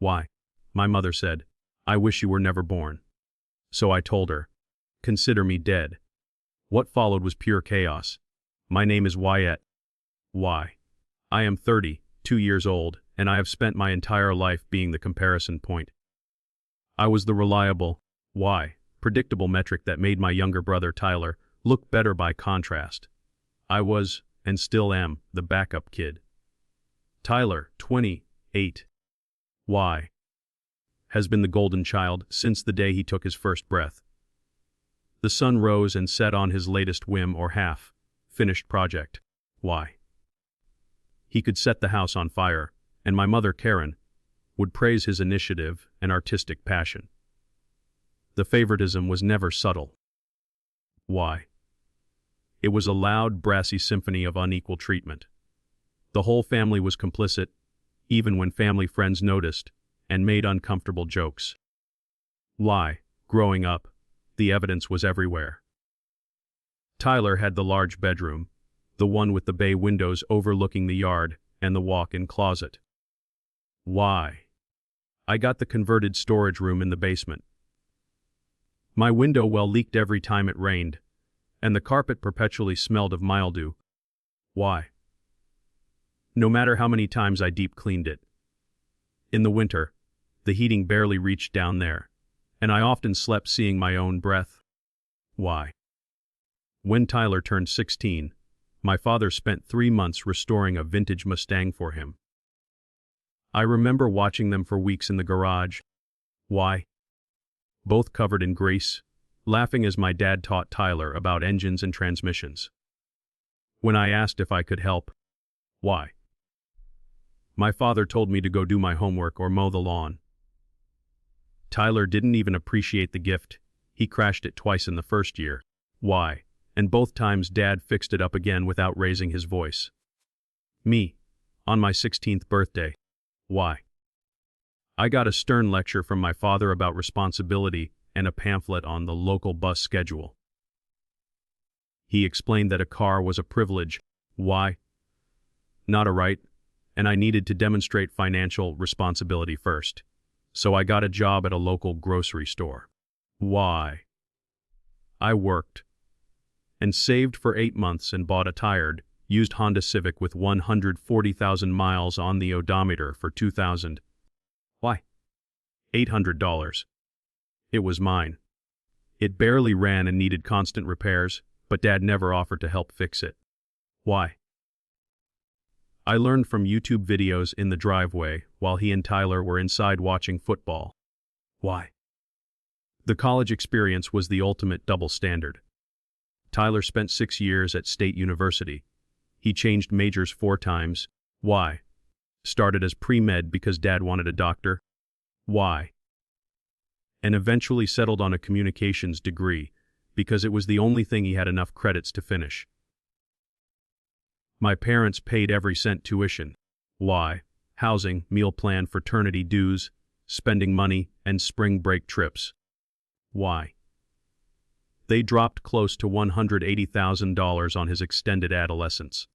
Why? My mother said, I wish you were never born. So I told her, consider me dead. What followed was pure chaos. My name is Wyatt. Why? I am 32 years old, and I have spent my entire life being the comparison point. I was the reliable, predictable metric that made my younger brother Tyler look better by contrast. I was, and still am, the backup kid. Tyler, 28, has been the golden child since the day he took his first breath. The sun rose and set on his latest whim or half-finished project. He could set the house on fire, and my mother, Karen, would praise his initiative and artistic passion. The favoritism was never subtle. It was a loud, brassy symphony of unequal treatment. The whole family was complicit, even when family friends noticed and made uncomfortable jokes. Growing up, the evidence was everywhere. Tyler had the large bedroom, the one with the bay windows overlooking the yard and the walk-in closet. I got the converted storage room in the basement. My window well leaked every time it rained, and the carpet perpetually smelled of mildew. No matter how many times I deep cleaned it. In the winter, the heating barely reached down there, and I often slept seeing my own breath. When Tyler turned 16, my father spent 3 months restoring a vintage Mustang for him. I remember watching them for weeks in the garage. Both covered in grease, laughing as my dad taught Tyler about engines and transmissions. When I asked if I could help, my father told me to go do my homework or mow the lawn. Tyler didn't even appreciate the gift. He crashed it twice in the first year. And both times Dad fixed it up again without raising his voice. Me, on my 16th birthday. I got a stern lecture from my father about responsibility and a pamphlet on the local bus schedule. He explained that a car was a privilege, not a right, and I needed to demonstrate financial responsibility first. So I got a job at a local grocery store. I worked and saved for 8 months and bought a tired, used Honda Civic with 140,000 miles on the odometer for $2,800. It was mine. It barely ran and needed constant repairs, but Dad never offered to help fix it. I learned from YouTube videos in the driveway while he and Tyler were inside watching football. The college experience was the ultimate double standard. Tyler spent 6 years at State University. He changed majors 4 times. Started as pre-med because Dad wanted a doctor. And eventually settled on a communications degree because it was the only thing he had enough credits to finish. My parents paid every cent tuition. Housing, meal plan, fraternity dues, spending money, and spring break trips. They dropped close to $180,000 on his extended adolescence.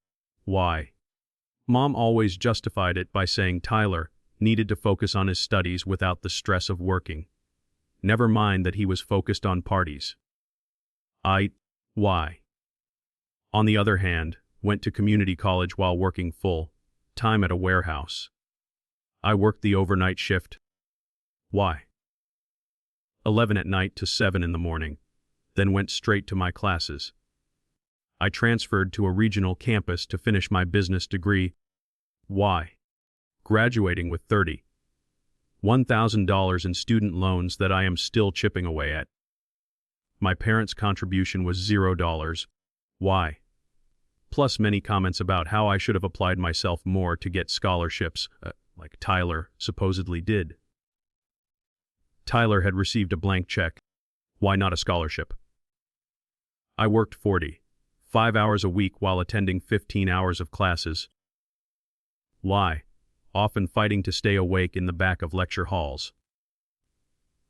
Mom always justified it by saying Tyler needed to focus on his studies without the stress of working. Never mind that he was focused on parties. On the other hand, went to community college while working full-time at a warehouse. I worked the overnight shift. 11 at night to 7 in the morning, then went straight to my classes. I transferred to a regional campus to finish my business degree. Graduating with $31,000 in student loans that I am still chipping away at. My parents' contribution was $0. Plus many comments about how I should have applied myself more to get scholarships, like Tyler supposedly did. Tyler had received a blank check. Why not a scholarship? I worked 45 hours a week while attending 15 hours of classes. Often fighting to stay awake in the back of lecture halls.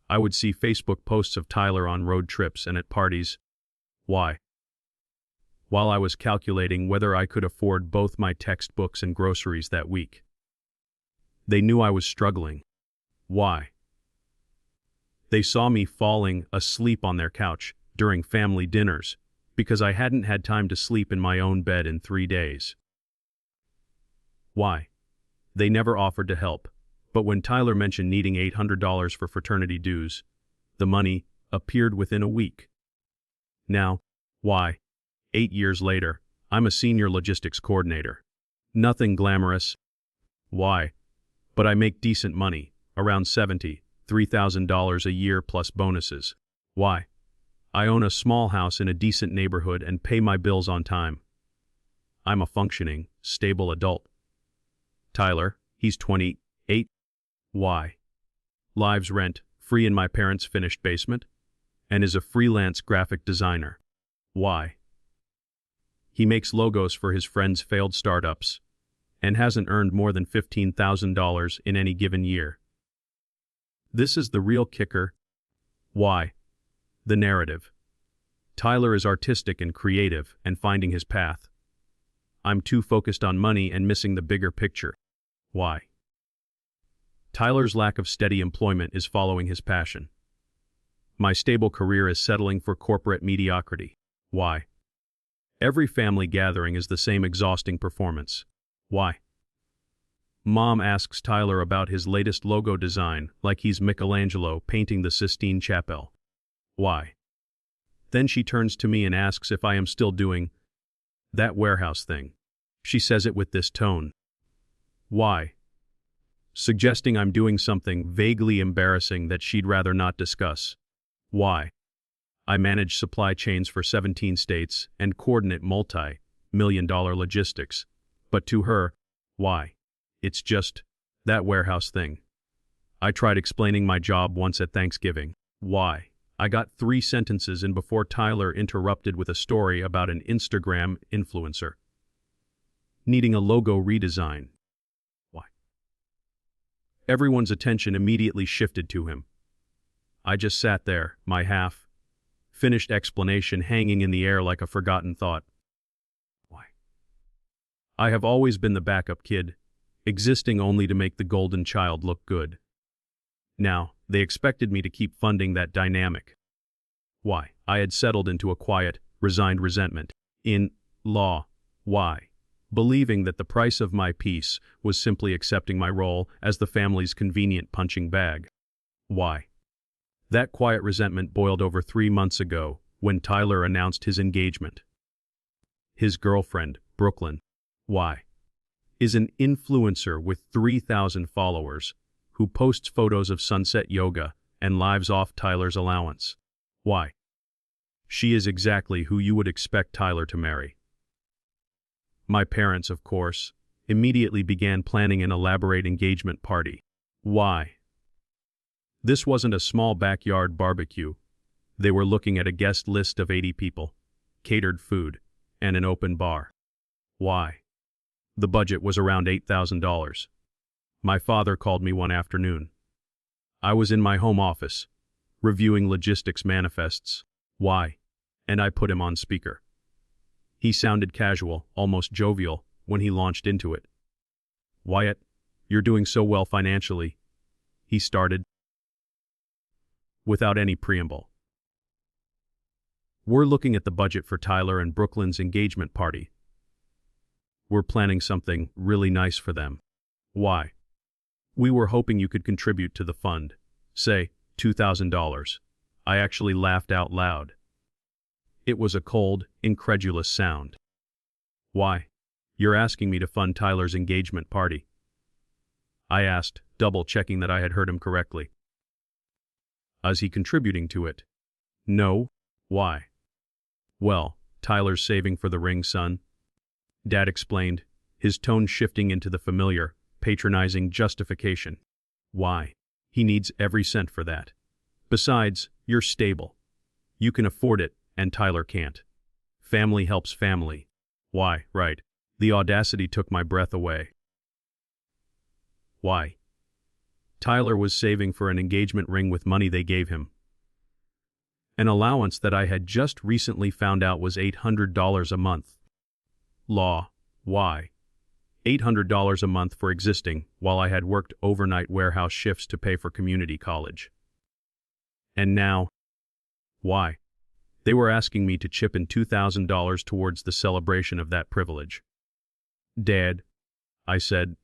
I would see Facebook posts of Tyler on road trips and at parties. While I was calculating whether I could afford both my textbooks and groceries that week. They knew I was struggling. Why? They saw me falling asleep on their couch during family dinners because I hadn't had time to sleep in my own bed in 3 days. Why? They never offered to help, but when Tyler mentioned needing $800 for fraternity dues, the money appeared within a week. Now, why? 8 years later, I'm a senior logistics coordinator. Nothing glamorous. Why? But I make decent money, around $73,000 a year plus bonuses. Why? I own a small house in a decent neighborhood and pay my bills on time. I'm a functioning, stable adult. Tyler, he's 28. Why? Lives rent, free in my parents' finished basement, and is a freelance graphic designer. Why? He makes logos for his friends' failed startups, and hasn't earned more than $15,000 in any given year. This is the real kicker. Why? The narrative. Tyler is artistic and creative and finding his path. I'm too focused on money and missing the bigger picture. Why? Tyler's lack of steady employment is following his passion. My stable career is settling for corporate mediocrity. Why? Every family gathering is the same exhausting performance. Why? Mom asks Tyler about his latest logo design like he's Michelangelo painting the Sistine Chapel. Why? Then she turns to me and asks if I am still doing that warehouse thing. She says it with this tone. Why? Suggesting I'm doing something vaguely embarrassing that she'd rather not discuss. Why? I manage supply chains for 17 states and coordinate multi-million-dollar logistics. But to her, why? It's just that warehouse thing. I tried explaining my job once at Thanksgiving. Why? I got 3 sentences in before Tyler interrupted with a story about an Instagram influencer needing a logo redesign. Why? Everyone's attention immediately shifted to him. I just sat there, my half-finished explanation hanging in the air like a forgotten thought. Why? I have always been the backup kid, existing only to make the golden child look good. Now, they expected me to keep funding that dynamic. Why? I had settled into a quiet, resigned resentment. In law. Why? Believing that the price of my peace was simply accepting my role as the family's convenient punching bag. Why? That quiet resentment boiled over 3 months ago when Tyler announced his engagement. His girlfriend, Brooklyn. Why? Is an influencer with 3,000 followers who posts photos of sunset yoga and lives off Tyler's allowance. Why? She is exactly who you would expect Tyler to marry. My parents, of course, immediately began planning an elaborate engagement party. Why? This wasn't a small backyard barbecue. They were looking at a guest list of 80 people, catered food, and an open bar. Why? The budget was around $8,000. My father called me one afternoon. I was in my home office, reviewing logistics manifests. Why? And I put him on speaker. He sounded casual, almost jovial, when he launched into it. Wyatt, you're doing so well financially, he started, without any preamble. We're looking at the budget for Tyler and Brooklyn's engagement party. We're planning something really nice for them. Why? We were hoping you could contribute to the fund, say, $2,000. I actually laughed out loud. It was a cold, incredulous sound. Why? You're asking me to fund Tyler's engagement party? I asked, double-checking that I had heard him correctly. Is he contributing to it? No. Why? Well, Tyler's saving for the ring, son. Dad explained, his tone shifting into the familiar, patronizing justification. Why? He needs every cent for that. Besides, you're stable. You can afford it, and Tyler can't. Family helps family. Why, right. The audacity took my breath away. Why? Tyler was saving for an engagement ring with money they gave him. An allowance that I had just recently found out was $800 a month. Law. Why? $800 a month for existing while I had worked overnight warehouse shifts to pay for community college. And now, why? They were asking me to chip in $2,000 towards the celebration of that privilege. Dad, I said,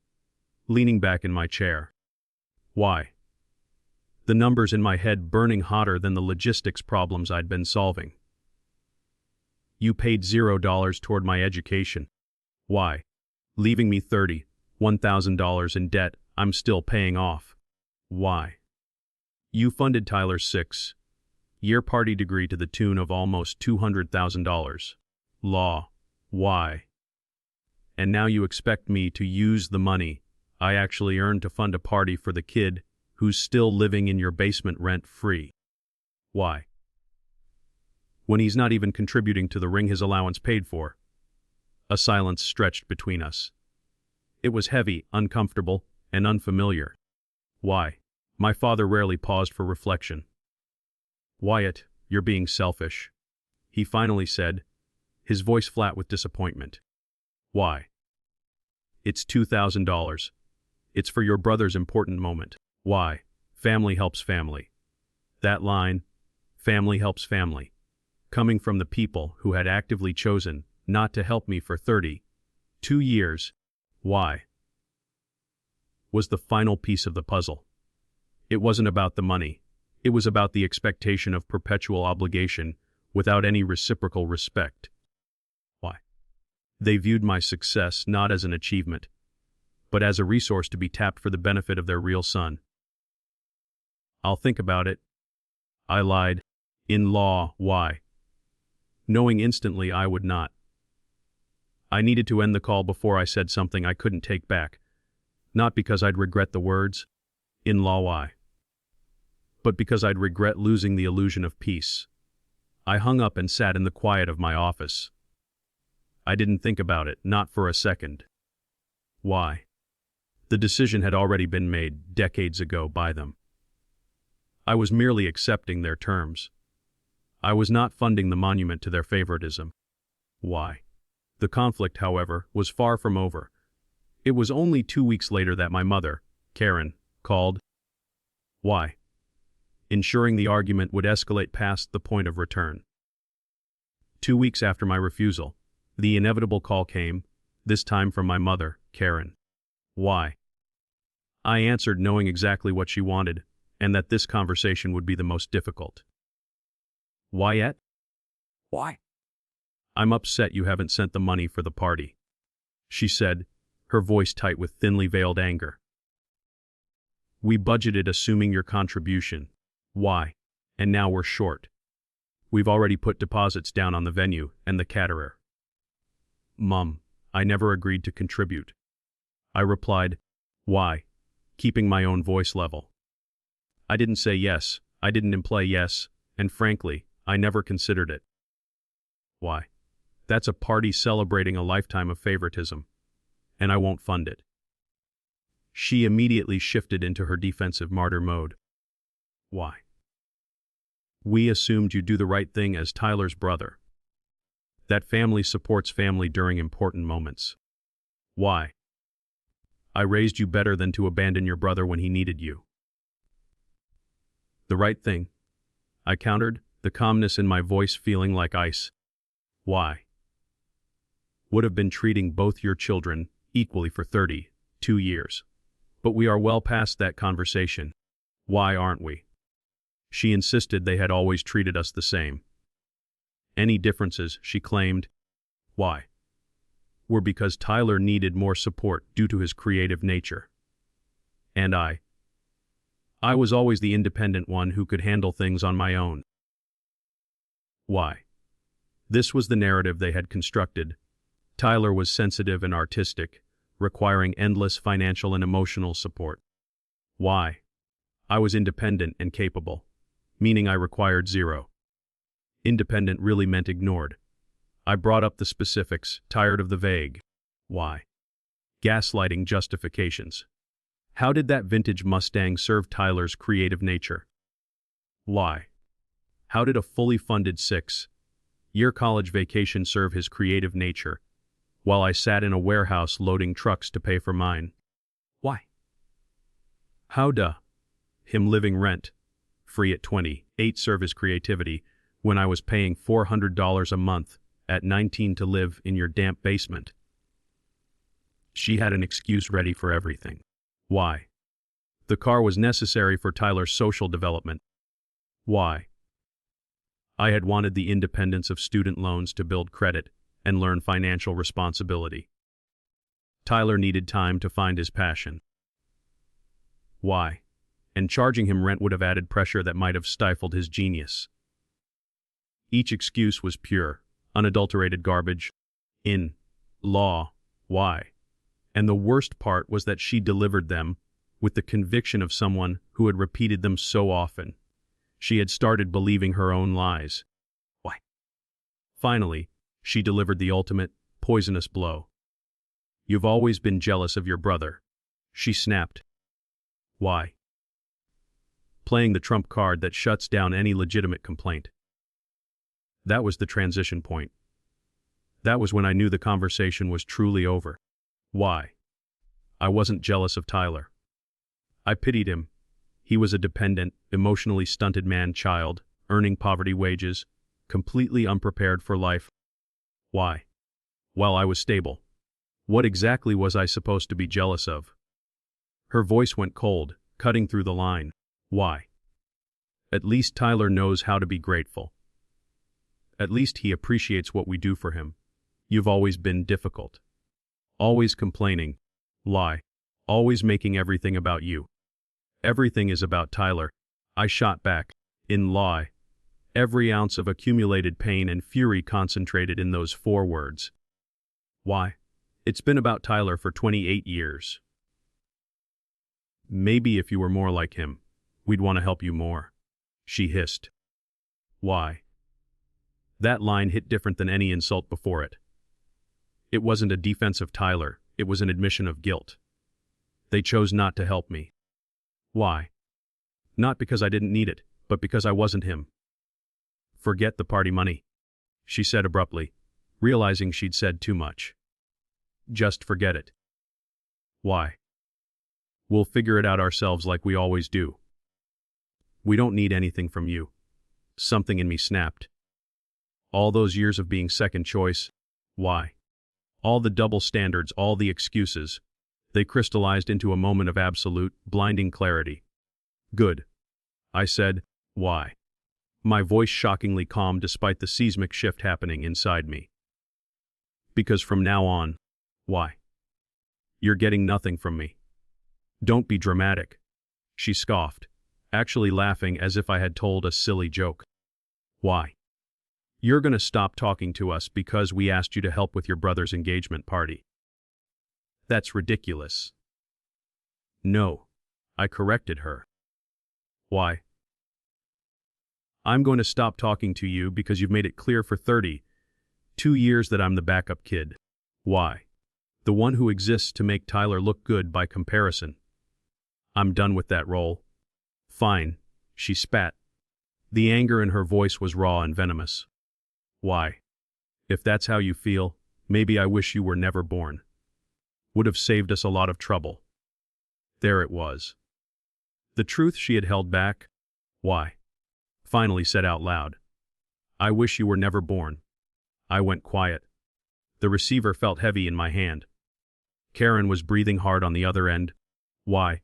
leaning back in my chair. Why? The numbers in my head burning hotter than the logistics problems I'd been solving. You paid $0 toward my education. Why? Leaving me $1,000 in debt I'm still paying off. Why? You funded Tyler's 6-year party degree to the tune of almost $200,000. Law. Why? And now you expect me to use the money I actually earned to fund a party for the kid who's still living in your basement rent-free. Why? When he's not even contributing to the ring his allowance paid for. A silence stretched between us. It was heavy, uncomfortable, and unfamiliar. Why? My father rarely paused for reflection. Wyatt, you're being selfish, he finally said, his voice flat with disappointment. Why? It's $2,000. It's for your brother's important moment. Why? Family helps family. That line, family helps family, coming from the people who had actively chosen not to help me for 32 years. Why? Was the final piece of the puzzle. It wasn't about the money. It was about the expectation of perpetual obligation without any reciprocal respect. Why? They viewed my success not as an achievement, but as a resource to be tapped for the benefit of their real son. I'll think about it. I lied. In law, why? Knowing instantly I would not. I needed to end the call before I said something I couldn't take back. Not because I'd regret the words, in law why, but because I'd regret losing the illusion of peace. I hung up and sat in the quiet of my office. I didn't think about it, not for a second. Why? The decision had already been made decades ago by them. I was merely accepting their terms. I was not funding the monument to their favoritism. Why? The conflict, however, was far from over. It was only 2 weeks later that my mother, Karen, called. Why? Ensuring the argument would escalate past the point of return. 2 weeks after my refusal, the inevitable call came, this time from my mother, Karen. Why? I answered knowing exactly what she wanted, and that this conversation would be the most difficult. Wyatt? Why? I'm upset you haven't sent the money for the party, she said, her voice tight with thinly veiled anger. We budgeted assuming your contribution. Why? And now we're short. We've already put deposits down on the venue and the caterer. Mum, I never agreed to contribute. I replied, why? Keeping my own voice level. I didn't say yes, I didn't imply yes, and frankly, I never considered it. Why? That's a party celebrating a lifetime of favoritism, and I won't fund it. She immediately shifted into her defensive martyr mode. Why? We assumed you'd do the right thing as Tyler's brother. That family supports family during important moments. Why? I raised you better than to abandon your brother when he needed you. The right thing, I countered, the calmness in my voice feeling like ice. Why? Would have been treating both your children equally for 32 years. But we are well past that conversation. Why aren't we? She insisted they had always treated us the same. Any differences, she claimed, why? Were because Tyler needed more support due to his creative nature. And I was always the independent one who could handle things on my own. Why? This was the narrative they had constructed. Tyler was sensitive and artistic, requiring endless financial and emotional support. Why? I was independent and capable, meaning I required zero. Independent really meant ignored. I brought up the specifics, tired of the vague. Why? Gaslighting justifications. How did that vintage Mustang serve Tyler's creative nature? Why? How did a fully funded 6-year college vacation serve his creative nature? while I sat in a warehouse loading trucks to pay for mine. Why? How duh? Him living rent, free at 28 serve his creativity, when I was paying $400 a month at 19 to live in your damp basement. She had an excuse ready for everything. Why? The car was necessary for Tyler's social development. Why? I had wanted the independence of student loans to build credit and learn financial responsibility. Tyler needed time to find his passion. Why? And charging him rent would have added pressure that might have stifled his genius. Each excuse was pure, unadulterated garbage. In law, why? And the worst part was that she delivered them with the conviction of someone who had repeated them so often. She had started believing her own lies. Why? Finally, she delivered the ultimate, poisonous blow. You've always been jealous of your brother. She snapped. Why? Playing the trump card that shuts down any legitimate complaint. That was the transition point. That was when I knew the conversation was truly over. Why? I wasn't jealous of Tyler. I pitied him. He was a dependent, emotionally stunted man-child, earning poverty wages, completely unprepared for life. Why? While I was stable. What exactly was I supposed to be jealous of? Her voice went cold, cutting through the line. Why? At least Tyler knows how to be grateful. At least he appreciates what we do for him. You've always been difficult. Always complaining. Lie. Always making everything about you. Everything is about Tyler. I shot back. In lie. Every ounce of accumulated pain and fury concentrated in those 4 words. Why? It's been about Tyler for 28 years. Maybe if you were more like him, we'd want to help you more. She hissed. Why? That line hit different than any insult before it. It wasn't a defense of Tyler, it was an admission of guilt. They chose not to help me. Why? Not because I didn't need it, but because I wasn't him. Forget the party money, she said abruptly, realizing she'd said too much. Just forget it. Why? We'll figure it out ourselves like we always do. We don't need anything from you. Something in me snapped. All those years of being second choice, why? All the double standards, all the excuses, they crystallized into a moment of absolute, blinding clarity. Good. I said, why? My voice shockingly calm despite the seismic shift happening inside me. Because from now on, why? You're getting nothing from me. Don't be dramatic. She scoffed, actually laughing as if I had told a silly joke. Why? You're gonna stop talking to us because we asked you to help with your brother's engagement party. That's ridiculous. No, I corrected her. Why? I'm going to stop talking to you because you've made it clear for 32 years that I'm the backup kid. Why? The one who exists to make Tyler look good by comparison. I'm done with that role. Fine, she spat. The anger in her voice was raw and venomous. Why? If that's how you feel, maybe I wish you were never born. Would have saved us a lot of trouble. There it was. The truth she had held back. Why? Finally said out loud. I wish you were never born. I went quiet. The receiver felt heavy in my hand. Karen was breathing hard on the other end. Why?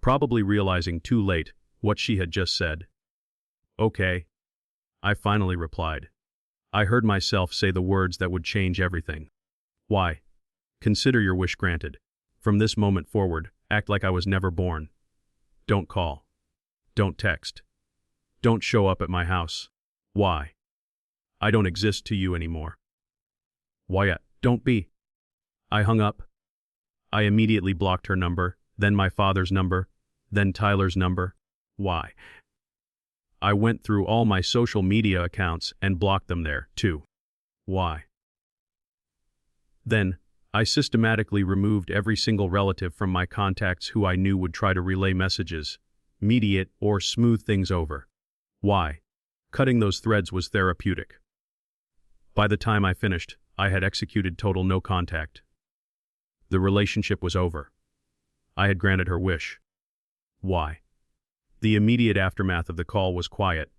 Probably realizing too late what she had just said. Okay. I finally replied. I heard myself say the words that would change everything. Why? Consider your wish granted. From this moment forward, act like I was never born. Don't call. Don't text. Don't show up at my house. Why? I don't exist to you anymore. Wyatt, don't be. I hung up. I immediately blocked her number, then my father's number, then Tyler's number. Why? I went through all my social media accounts and blocked them there, too. Why? Then, I systematically removed every single relative from my contacts who I knew would try to relay messages, mediate or smooth things over. Why? Cutting those threads was therapeutic. By the time I finished, I had executed total no contact. The relationship was over. I had granted her wish. Why? The immediate aftermath of the call was quiet.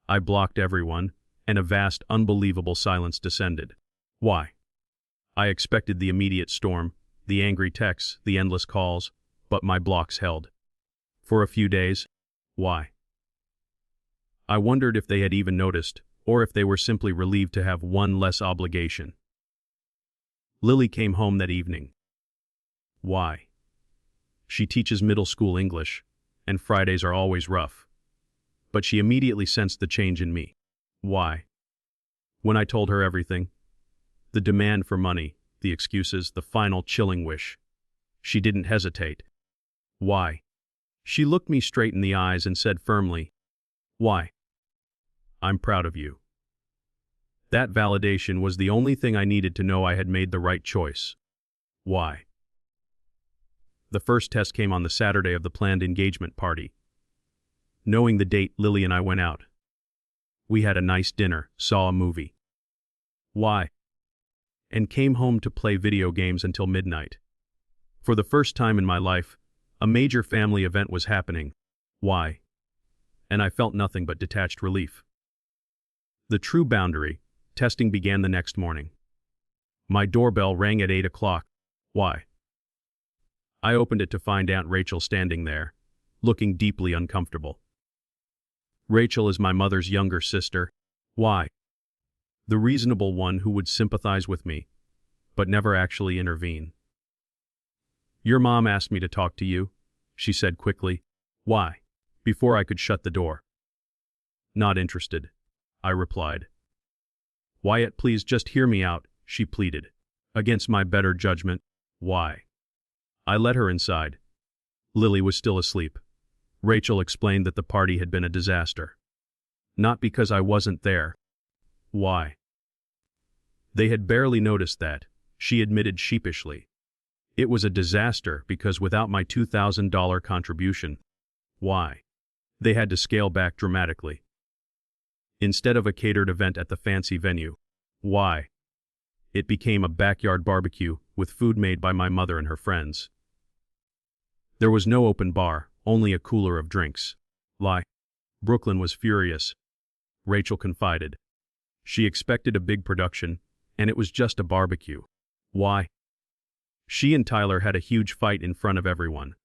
I blocked everyone, and a vast, unbelievable silence descended. Why? I expected the immediate storm, the angry texts, the endless calls, but my blocks held. For a few days. Why? I wondered if they had even noticed, or if they were simply relieved to have one less obligation. Lily came home that evening. Why? She teaches middle school English, and Fridays are always rough. But she immediately sensed the change in me. Why? When I told her everything, the demand for money, the excuses, the final chilling wish, she didn't hesitate. Why? She looked me straight in the eyes and said firmly, "Why? I'm proud of you." That validation was the only thing I needed to know I had made the right choice. Why? The first test came on the Saturday of the planned engagement party. Knowing the date, Lily and I went out. We had a nice dinner, saw a movie. Why? And came home to play video games until midnight. For the first time in my life, a major family event was happening. Why? And I felt nothing but detached relief. The true boundary testing began the next morning. My doorbell rang at 8 o'clock. Why? I opened it to find Aunt Rachel standing there, looking deeply uncomfortable. Rachel is my mother's younger sister. Why? The reasonable one who would sympathize with me, but never actually intervene. "Your mom asked me to talk to you," she said quickly. Why? Before I could shut the door. "Not interested," I replied. "Wyatt, please just hear me out," she pleaded. Against my better judgment. Why? I let her inside. Lily was still asleep. Rachel explained that the party had been a disaster. Not because I wasn't there. Why? They had barely noticed that, she admitted sheepishly. It was a disaster because without my $2,000 contribution. Why? They had to scale back dramatically. Instead of a catered event at the fancy venue. Why? It became a backyard barbecue with food made by my mother and her friends. There was no open bar, only a cooler of drinks. Lie. Brooklyn was furious. Rachel confided. She expected a big production, and it was just a barbecue. Why? She and Tyler had a huge fight in front of everyone.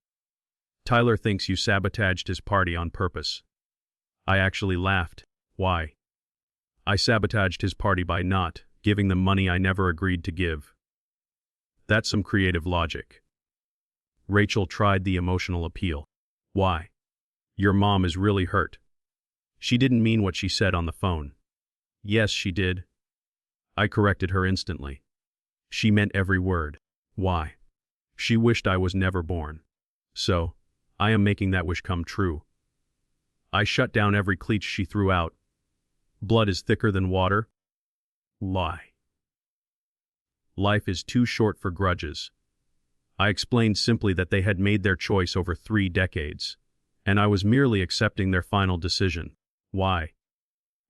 Tyler thinks you sabotaged his party on purpose. I actually laughed. Why? I sabotaged his party by not giving them money I never agreed to give. That's some creative logic. Rachel tried the emotional appeal. Why? Your mom is really hurt. She didn't mean what she said on the phone. Yes, she did. I corrected her instantly. She meant every word. Why? She wished I was never born. So, I am making that wish come true. I shut down every cleach she threw out. Blood is thicker than water. Lie. Life is too short for grudges. I explained simply that they had made their choice over 3 decades, and I was merely accepting their final decision. Why?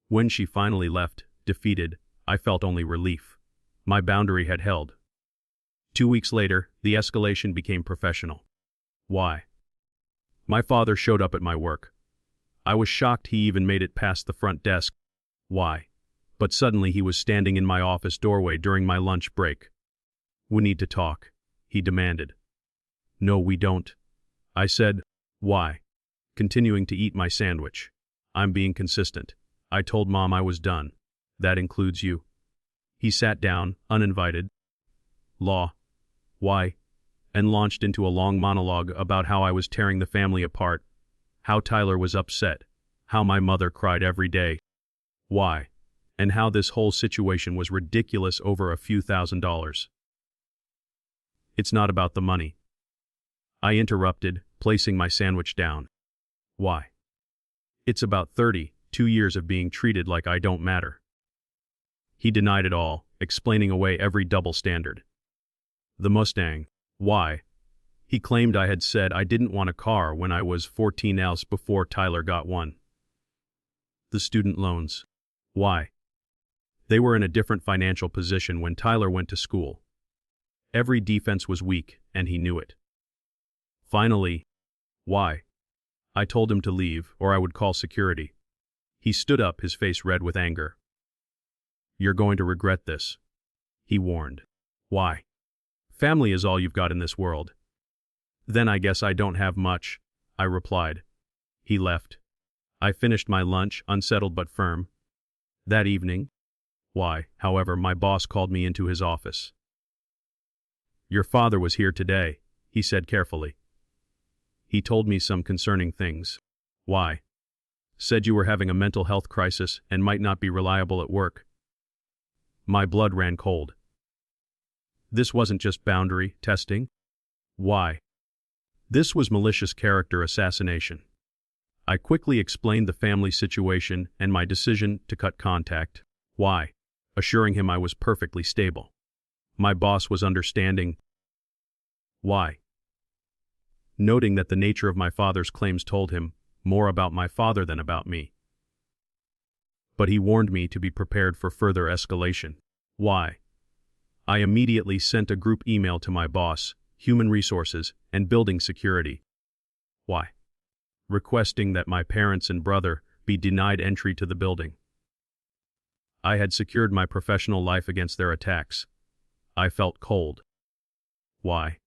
When she finally left, defeated, I felt only relief. My boundary had held. 2 weeks later, the escalation became professional. Why? My father showed up at my work. I was shocked he even made it past the front desk. Why? But suddenly he was standing in my office doorway during my lunch break. "We need to talk," he demanded. "No, we don't," I said. Why? Continuing to eat my sandwich. "I'm being consistent. I told Mom I was done. That includes you." He sat down, uninvited. "Law. Why?" And launched into a long monologue about how I was tearing the family apart, how Tyler was upset, how my mother cried every day. Why? And how this whole situation was ridiculous over a few $1,000s. "It's not about the money," I interrupted, placing my sandwich down. Why? "It's about 32 years of being treated like I don't matter." He denied it all, explaining away every double standard. The Mustang. Why? He claimed I had said I didn't want a car when I was 14 else before Tyler got one. The student loans. Why? They were in a different financial position when Tyler went to school. Every defense was weak, and he knew it. Finally, why? I told him to leave, or I would call security. He stood up, his face red with anger. You're going to regret this, he warned. Why? Family is all you've got in this world. Then I guess I don't have much, I replied. He left. I finished my lunch, unsettled but firm. That evening, however, my boss called me into his office. Your father was here today, he said carefully. He told me some concerning things. Why? Said you were having a mental health crisis and might not be reliable at work. My blood ran cold. This wasn't just boundary testing. Why? This was malicious character assassination. I quickly explained the family situation and my decision to cut contact. Why? Assuring him I was perfectly stable. My boss was understanding. Why? Noting that the nature of my father's claims told him more about my father than about me. But he warned me to be prepared for further escalation. Why? I immediately sent a group email to my boss, human resources, and building security. Why? Requesting that my parents and brother be denied entry to the building. I had secured my professional life against their attacks. I felt cold. Why?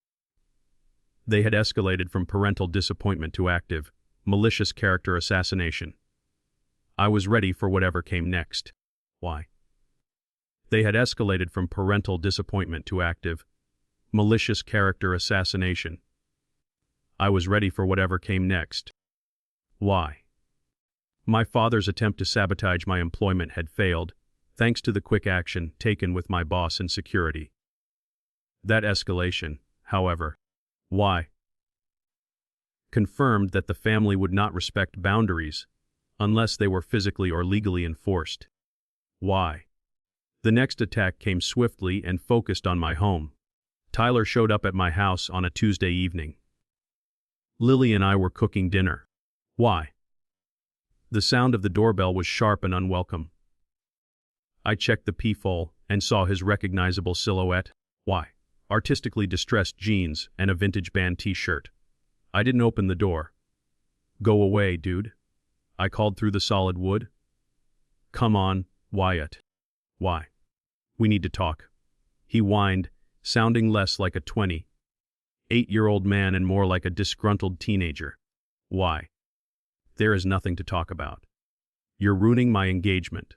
They had escalated from parental disappointment to active, malicious character assassination. I was ready for whatever came next. Why? They had escalated from parental disappointment to active, malicious character assassination. I was ready for whatever came next. Why? My father's attempt to sabotage my employment had failed, thanks to the quick action taken with my boss and security. That escalation, however, why? Confirmed that the family would not respect boundaries unless they were physically or legally enforced. Why? The next attack came swiftly and focused on my home. Tyler showed up at my house on a Tuesday evening. Lily and I were cooking dinner. Why? The sound of the doorbell was sharp and unwelcome. I checked the peephole and saw his recognizable silhouette. Why? Artistically distressed jeans and a vintage band t-shirt. I didn't open the door. Go away, dude. I called through the solid wood. Come on, Wyatt. Why? We need to talk. He whined, sounding less like a 28-year-old man and more like a disgruntled teenager. Why? There is nothing to talk about. You're ruining my engagement.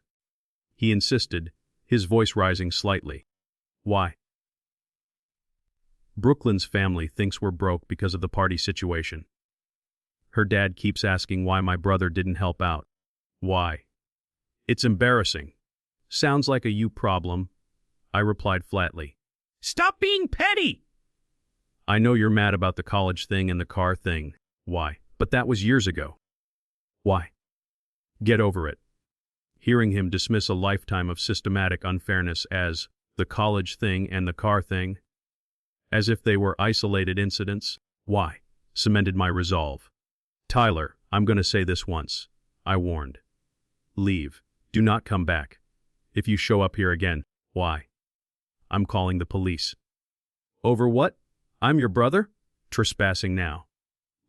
He insisted, his voice rising slightly. Why? Brooklyn's family thinks we're broke because of the party situation. Her dad keeps asking why my brother didn't help out. Why? It's embarrassing. Sounds like a you problem, I replied flatly. Stop being petty! I know you're mad about the college thing and the car thing. Why? But that was years ago. Why? Get over it. Hearing him dismiss a lifetime of systematic unfairness as the college thing and the car thing, as if they were isolated incidents, why? Cemented my resolve. Tyler, I'm going to say this once, I warned. Leave. Do not come back. If you show up here again, why? I'm calling the police. Over what? I'm your brother? Trespassing now.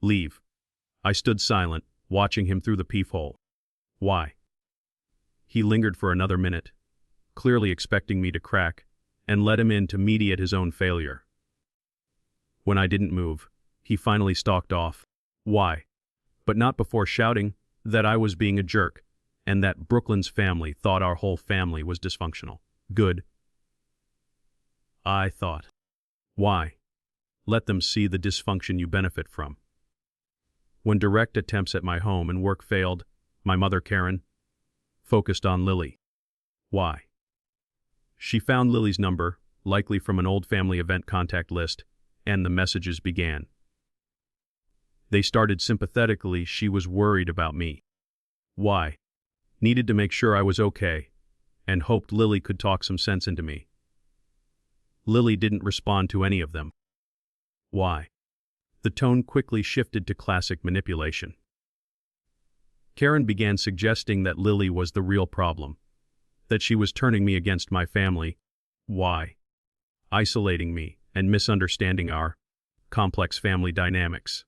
Leave. I stood silent, watching him through the peephole. Why? He lingered for another minute, clearly expecting me to crack, and let him in to mediate his own failure. When I didn't move, he finally stalked off. Why? But not before shouting that I was being a jerk, and that Brooklyn's family thought our whole family was dysfunctional. Good. I thought. Why? Let them see the dysfunction you benefit from. When direct attempts at my home and work failed, my mother, Karen, focused on Lily. Why? She found Lily's number, likely from an old family event contact list, and the messages began. They started sympathetically. She was worried about me. Why? Needed to make sure I was okay, and hoped Lily could talk some sense into me. Lily didn't respond to any of them. Why? The tone quickly shifted to classic manipulation. Karen began suggesting that Lily was the real problem, That she was turning me against my family. Why? Isolating me and misunderstanding our complex family dynamics.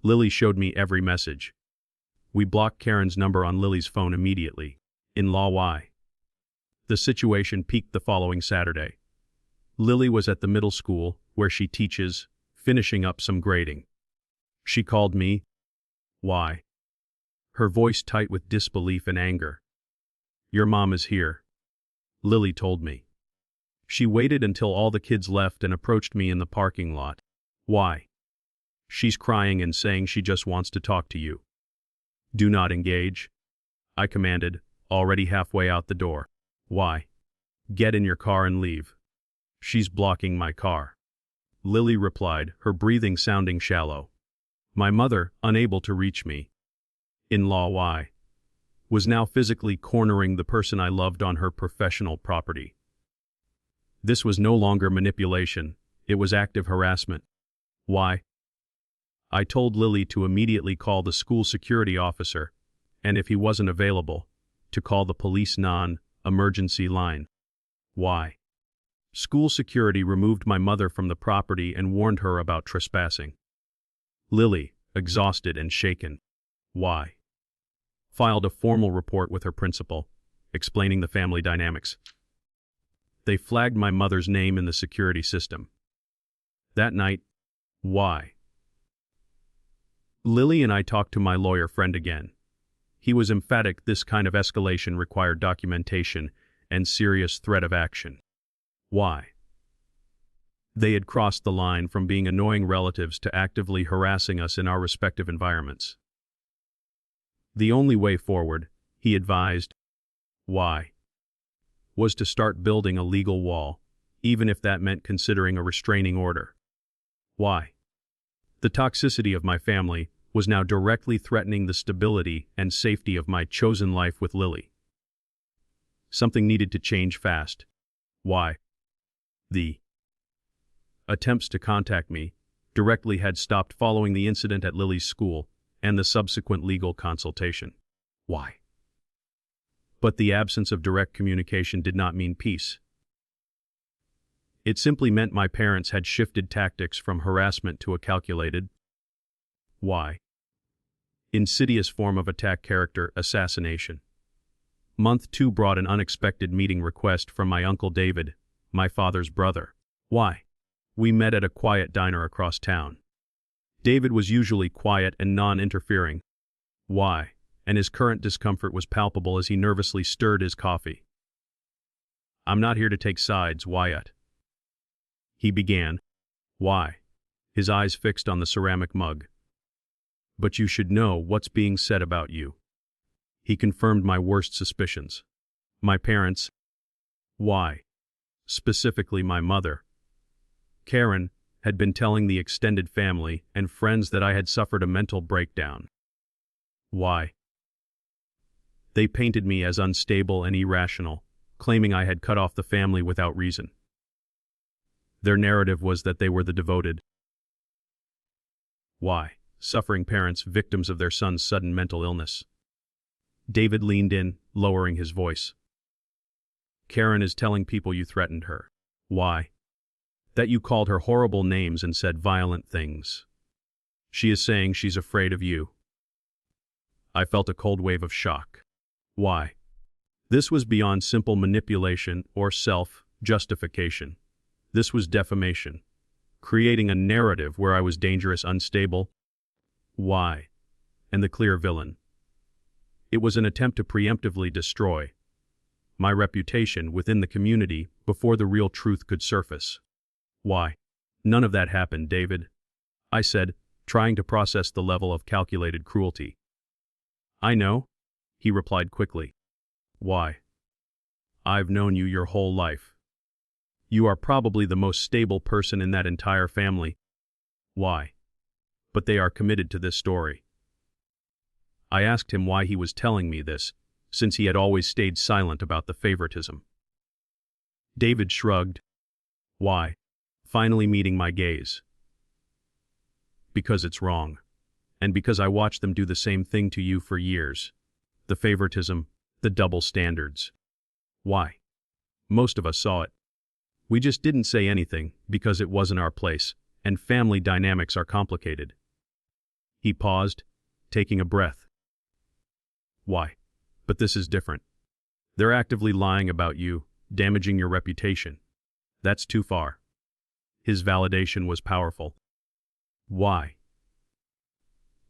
Lily showed me every message. We blocked Karen's number on Lily's phone immediately. In-law Y. The situation peaked the following Saturday. Lily was at the middle school, where she teaches, finishing up some grading. She called me. Why? Her voice tight with disbelief and anger. Your mom is here. Lily told me. She waited until all the kids left and approached me in the parking lot. Why? She's crying and saying she just wants to talk to you. Do not engage, I commanded, already halfway out the door. Why? Get in your car and leave. She's blocking my car. Lily replied, her breathing sounding shallow. My mother, unable to reach me. In-law Y. Was now physically cornering the person I loved on her professional property. This was no longer manipulation, it was active harassment. Why? I told Lily to immediately call the school security officer, and if he wasn't available, to call the police non-emergency line. Why? School security removed my mother from the property and warned her about trespassing. Lily, exhausted and shaken. Why? Filed a formal report with her principal, explaining the family dynamics. They flagged my mother's name in the security system. That night, why? Lily and I talked to my lawyer friend again. He was emphatic this kind of escalation required documentation and serious threat of action. Why? They had crossed the line from being annoying relatives to actively harassing us in our respective environments. The only way forward, he advised, why? Was to start building a legal wall, even if that meant considering a restraining order. Why? The toxicity of my family was now directly threatening the stability and safety of my chosen life with Lily. Something needed to change fast. Why? The attempts to contact me directly had stopped following the incident at Lily's school and the subsequent legal consultation. Why? But the absence of direct communication did not mean peace. It simply meant my parents had shifted tactics from harassment to a calculated, why? Insidious form of attack character assassination. Month 2 brought an unexpected meeting request from my Uncle David, my father's brother. Why? We met at a quiet diner across town. David was usually quiet and non-interfering. Why? And his current discomfort was palpable as he nervously stirred his coffee. I'm not here to take sides, Wyatt. He began. Why? His eyes fixed on the ceramic mug. But you should know what's being said about you. He confirmed my worst suspicions. My parents. Why? Specifically my mother. Karen had been telling the extended family and friends that I had suffered a mental breakdown. Why? They painted me as unstable and irrational, claiming I had cut off the family without reason. Their narrative was that they were the devoted. Why? Suffering parents, victims of their son's sudden mental illness. David leaned in, lowering his voice. Karen is telling people you threatened her. Why? That you called her horrible names and said violent things. She is saying she's afraid of you. I felt a cold wave of shock. Why? This was beyond simple manipulation or self-justification. This was defamation, creating a narrative where I was dangerous, unstable. Why? And the clear villain. It was an attempt to preemptively destroy my reputation within the community before the real truth could surface. Why? None of that happened, David, I said, trying to process the level of calculated cruelty. I know, he replied quickly. Why? I've known you your whole life. You are probably the most stable person in that entire family. Why? But they are committed to this story. I asked him why he was telling me this, since he had always stayed silent about the favoritism. David shrugged. Why? Finally meeting my gaze. Because it's wrong. And because I watched them do the same thing to you for years. The favoritism, the double standards. Why? Most of us saw it. We just didn't say anything because it wasn't our place, and family dynamics are complicated. He paused, taking a breath. Why? But this is different. They're actively lying about you, damaging your reputation. That's too far. His validation was powerful. Why?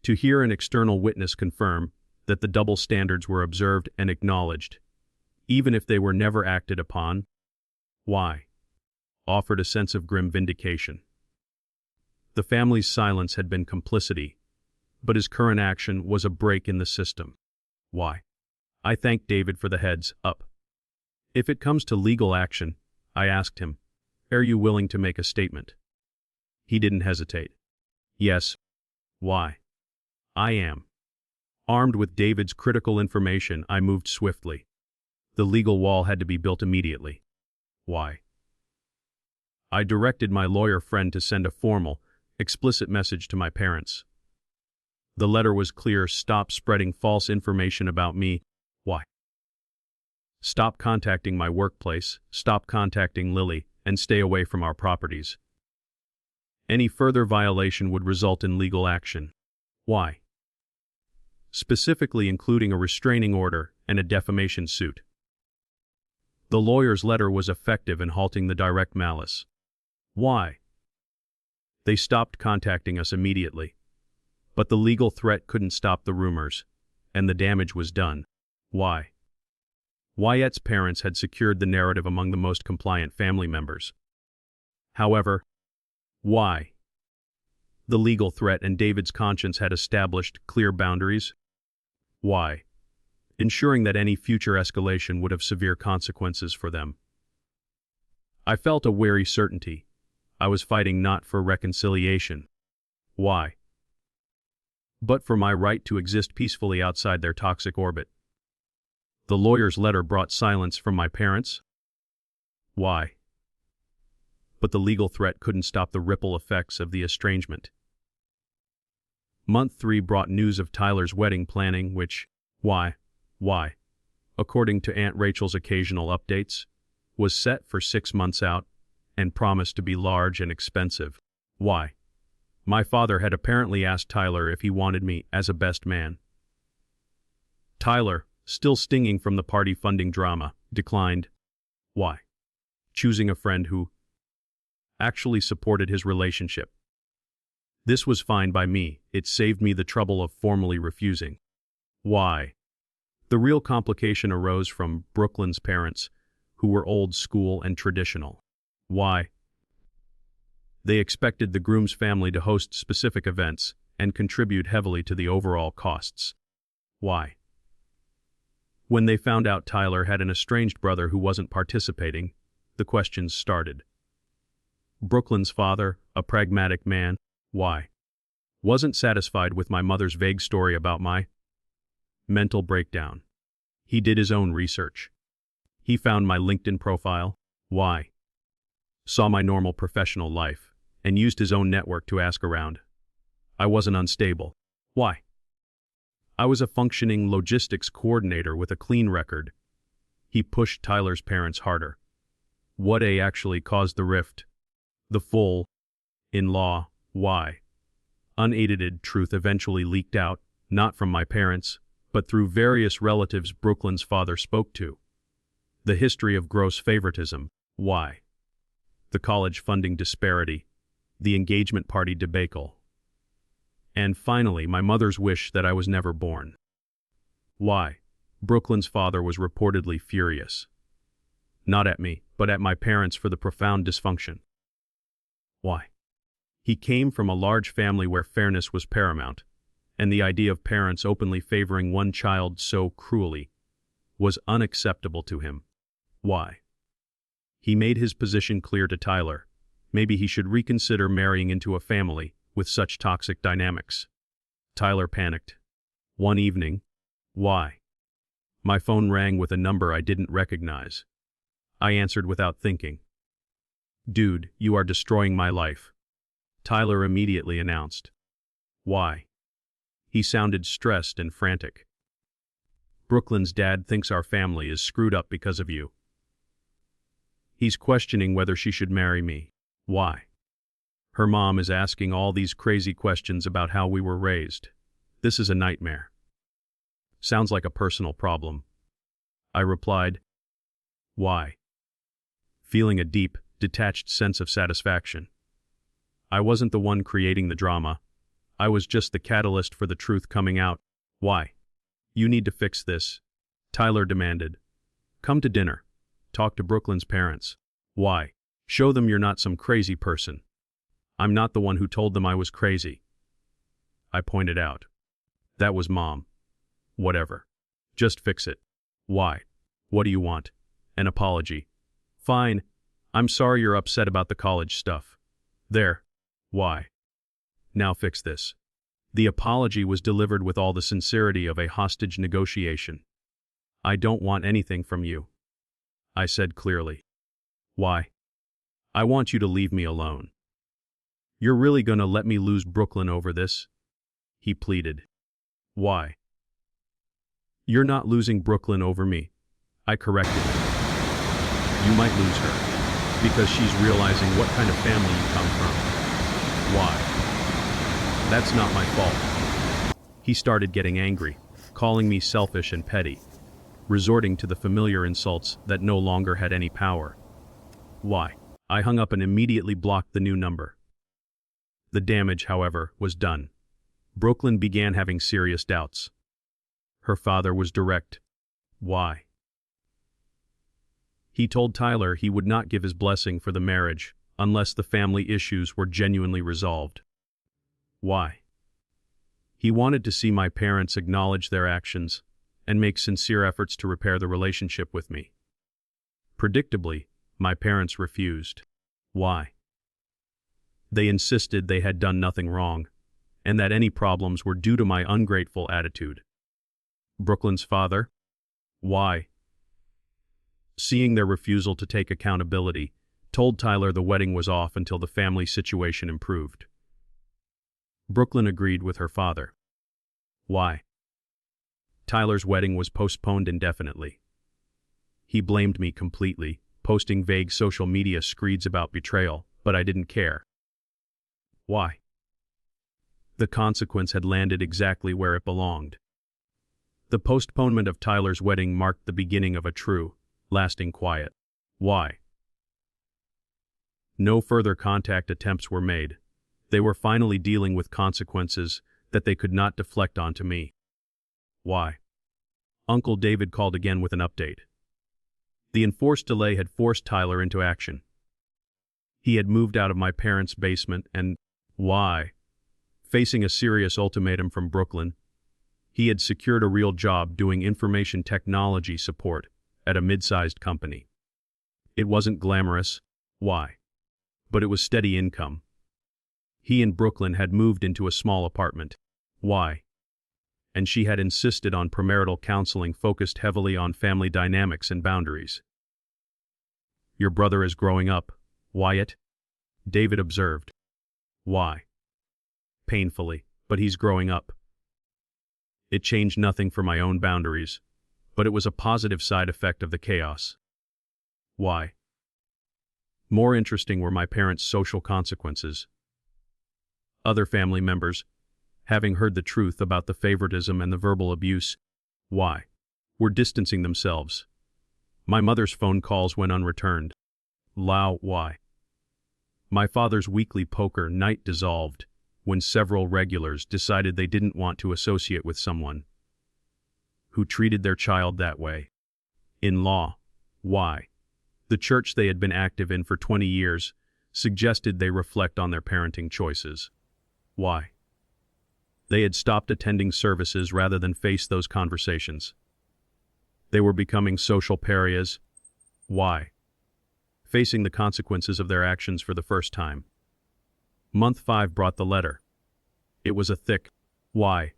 To hear an external witness confirm that the double standards were observed and acknowledged, even if they were never acted upon. Why? Offered a sense of grim vindication. The family's silence had been complicity, but his current action was a break in the system. Why? I thanked David for the heads up. If it comes to legal action, I asked him, are you willing to make a statement? He didn't hesitate. Yes. Why? I am. Armed with David's critical information, I moved swiftly. The legal wall had to be built immediately. Why? I directed my lawyer friend to send a formal, explicit message to my parents. The letter was clear: stop spreading false information about me. Why? Stop contacting my workplace, stop contacting Lily, and stay away from our properties. Any further violation would result in legal action. Why? Specifically including a restraining order and a defamation suit. The lawyer's letter was effective in halting the direct malice. Why? They stopped contacting us immediately. But the legal threat couldn't stop the rumors, and the damage was done. Why? Wyatt's parents had secured the narrative among the most compliant family members. However, why? The legal threat and David's conscience had established clear boundaries. Why? Ensuring that any future escalation would have severe consequences for them. I felt a wary certainty. I was fighting not for reconciliation. Why? But for my right to exist peacefully outside their toxic orbit. The lawyer's letter brought silence from my parents. Why? But the legal threat couldn't stop the ripple effects of the estrangement. Month 3 brought news of Tyler's wedding planning, which, why, according to Aunt Rachel's occasional updates, was set for 6 months out and promised to be large and expensive. Why? My father had apparently asked Tyler if he wanted me as a best man. Tyler, still stinging from the party funding drama, declined. Why? Choosing a friend who actually supported his relationship. This was fine by me. It saved me the trouble of formally refusing. Why? The real complication arose from Brooklyn's parents, who were old school and traditional. Why? They expected the groom's family to host specific events and contribute heavily to the overall costs. Why? When they found out Tyler had an estranged brother who wasn't participating, the questions started. Brooklyn's father, a pragmatic man, why? Wasn't satisfied with my mother's vague story about my mental breakdown. He did his own research. He found my LinkedIn profile. Why? Saw my normal professional life and used his own network to ask around. I wasn't unstable. Why? I was a functioning logistics coordinator with a clean record. He pushed Tyler's parents harder. What actually caused the rift? The full, in law, why? Unedited truth eventually leaked out, not from my parents, but through various relatives Brooklyn's father spoke to. The history of gross favoritism, why? The college funding disparity, the engagement party debacle. And finally, my mother's wish that I was never born. Why? Brooklyn's father was reportedly furious. Not at me, but at my parents for the profound dysfunction. Why? He came from a large family where fairness was paramount, and the idea of parents openly favoring one child so cruelly was unacceptable to him. Why? He made his position clear to Tyler. Maybe he should reconsider marrying into a family with such toxic dynamics. Tyler panicked. One evening, why? My phone rang with a number I didn't recognize. I answered without thinking. Dude, you are destroying my life. Tyler immediately announced. Why? He sounded stressed and frantic. Brooklyn's dad thinks our family is screwed up because of you. He's questioning whether she should marry me. Why? Her mom is asking all these crazy questions about how we were raised. This is a nightmare. Sounds like a personal problem. I replied, why? Feeling a deep, detached sense of satisfaction. I wasn't the one creating the drama. I was just the catalyst for the truth coming out. Why? You need to fix this, Tyler demanded. Come to dinner. Talk to Brooklyn's parents. Why? Show them you're not some crazy person. I'm not the one who told them I was crazy. I pointed out. That was Mom. Whatever. Just fix it. Why? What do you want? An apology. Fine. I'm sorry you're upset about the college stuff. There. Why? Now fix this. The apology was delivered with all the sincerity of a hostage negotiation. I don't want anything from you, I said clearly. Why? I want you to leave me alone. You're really gonna let me lose Brooklyn over this? He pleaded. Why? You're not losing Brooklyn over me, I corrected him. You might lose her, because she's realizing what kind of family you come from. Why? That's not my fault. He started getting angry, calling me selfish and petty, resorting to the familiar insults that no longer had any power. Why? I hung up and immediately blocked the new number. The damage, however, was done. Brooklyn began having serious doubts. Her father was direct. Why? He told Tyler he would not give his blessing for the marriage unless the family issues were genuinely resolved. Why? He wanted to see my parents acknowledge their actions and make sincere efforts to repair the relationship with me. Predictably, my parents refused. Why? They insisted they had done nothing wrong, and that any problems were due to my ungrateful attitude. Brooklyn's father? Why? Seeing their refusal to take accountability, told Tyler the wedding was off until the family situation improved. Brooklyn agreed with her father. Why? Tyler's wedding was postponed indefinitely. He blamed me completely, posting vague social media screeds about betrayal, but I didn't care. Why? The consequence had landed exactly where it belonged. The postponement of Tyler's wedding marked the beginning of a true, lasting quiet. Why? No further contact attempts were made. They were finally dealing with consequences that they could not deflect onto me. Why? Uncle David called again with an update. The enforced delay had forced Tyler into action. He had moved out of my parents' basement and, why? Facing a serious ultimatum from Brooklyn, he had secured a real job doing information technology support at a mid-sized company. It wasn't glamorous, why? But it was steady income. He and Brooklyn had moved into a small apartment. Why? And she had insisted on premarital counseling focused heavily on family dynamics and boundaries. Your brother is growing up, Wyatt, David observed. Why? Painfully, but he's growing up. It changed nothing for my own boundaries, but it was a positive side effect of the chaos. Why? More interesting were my parents' social consequences. Other family members, having heard the truth about the favoritism and the verbal abuse, why? Were distancing themselves. My mother's phone calls went unreturned. Why? My father's weekly poker night dissolved when several regulars decided they didn't want to associate with someone who treated their child that way. In law, why? The church they had been active in for 20 years suggested they reflect on their parenting choices. Why? They had stopped attending services rather than face those conversations. They were becoming social pariahs. Why? Facing the consequences of their actions for the first time. Month 5 brought the letter. It was a thick, why?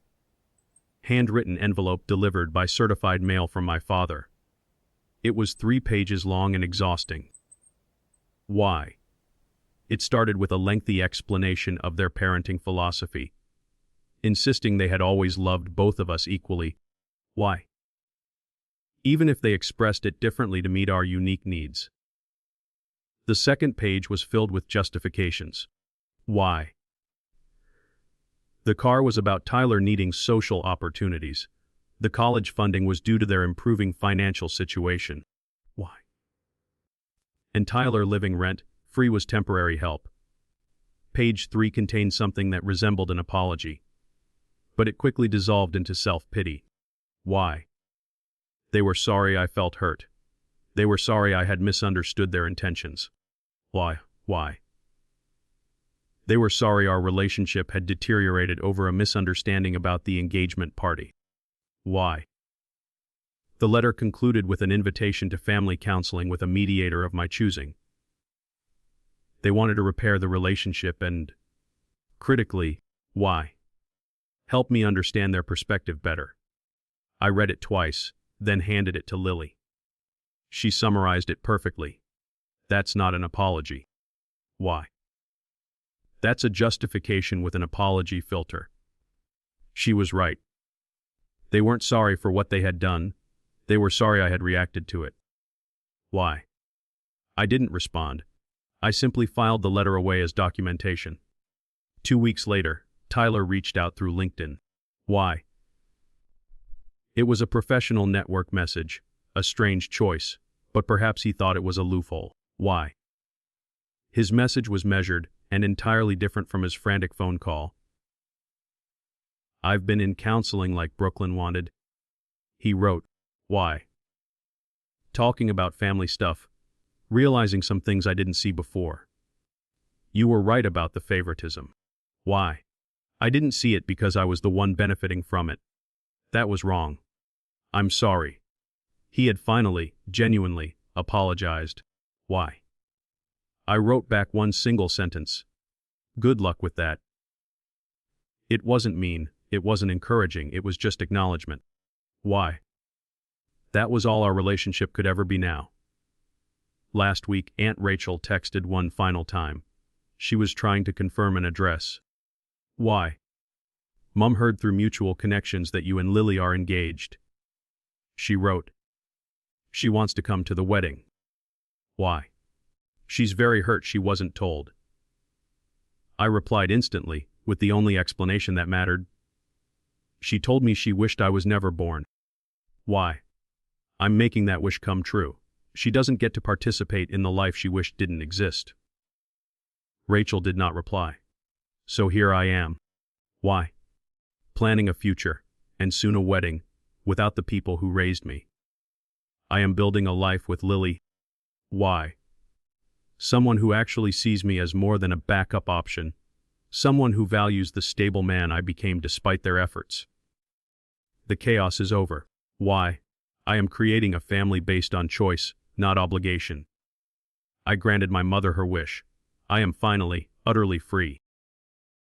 Handwritten envelope delivered by certified mail from my father. It was 3 pages long and exhausting. Why? It started with a lengthy explanation of their parenting philosophy, insisting they had always loved both of us equally. Why? Even if they expressed it differently to meet our unique needs. The second page was filled with justifications. Why? The car was about Tyler needing social opportunities. The college funding was due to their improving financial situation. Why? And Tyler living rent-free was temporary help. Page 3 contained something that resembled an apology, but it quickly dissolved into self-pity. Why? They were sorry I felt hurt. They were sorry I had misunderstood their intentions. Why? They were sorry our relationship had deteriorated over a misunderstanding about the engagement party. Why? The letter concluded with an invitation to family counseling with a mediator of my choosing. They wanted to repair the relationship and, critically, why? Help me understand their perspective better. I read it twice, then handed it to Lily. She summarized it perfectly. That's not an apology. Why? That's a justification with an apology filter. She was right. They weren't sorry for what they had done. They were sorry I had reacted to it. Why? I didn't respond. I simply filed the letter away as documentation. 2 weeks later, Tyler reached out through LinkedIn. Why? It was a professional network message, a strange choice, but perhaps he thought it was a loophole. Why? His message was measured and entirely different from his frantic phone call. I've been in counseling like Brooklyn wanted. He wrote. Why? Talking about family stuff, realizing some things I didn't see before. You were right about the favoritism. Why? I didn't see it because I was the one benefiting from it. That was wrong. I'm sorry. He had finally, genuinely, apologized. Why? I wrote back one single sentence. Good luck with that. It wasn't mean, it wasn't encouraging, it was just acknowledgement. Why? That was all our relationship could ever be now. Last week, Aunt Rachel texted one final time. She was trying to confirm an address. Why? Mom heard through mutual connections that you and Lily are engaged. She wrote. She wants to come to the wedding. Why? She's very hurt she wasn't told. I replied instantly, with the only explanation that mattered. She told me she wished I was never born. Why? I'm making that wish come true. She doesn't get to participate in the life she wished didn't exist. Rachel did not reply. So here I am. Why? Planning a future, and soon a wedding, without the people who raised me. I am building a life with Lily. Why? Someone who actually sees me as more than a backup option. Someone who values the stable man I became despite their efforts. The chaos is over. Why? I am creating a family based on choice, not obligation. I granted my mother her wish. I am finally, utterly free.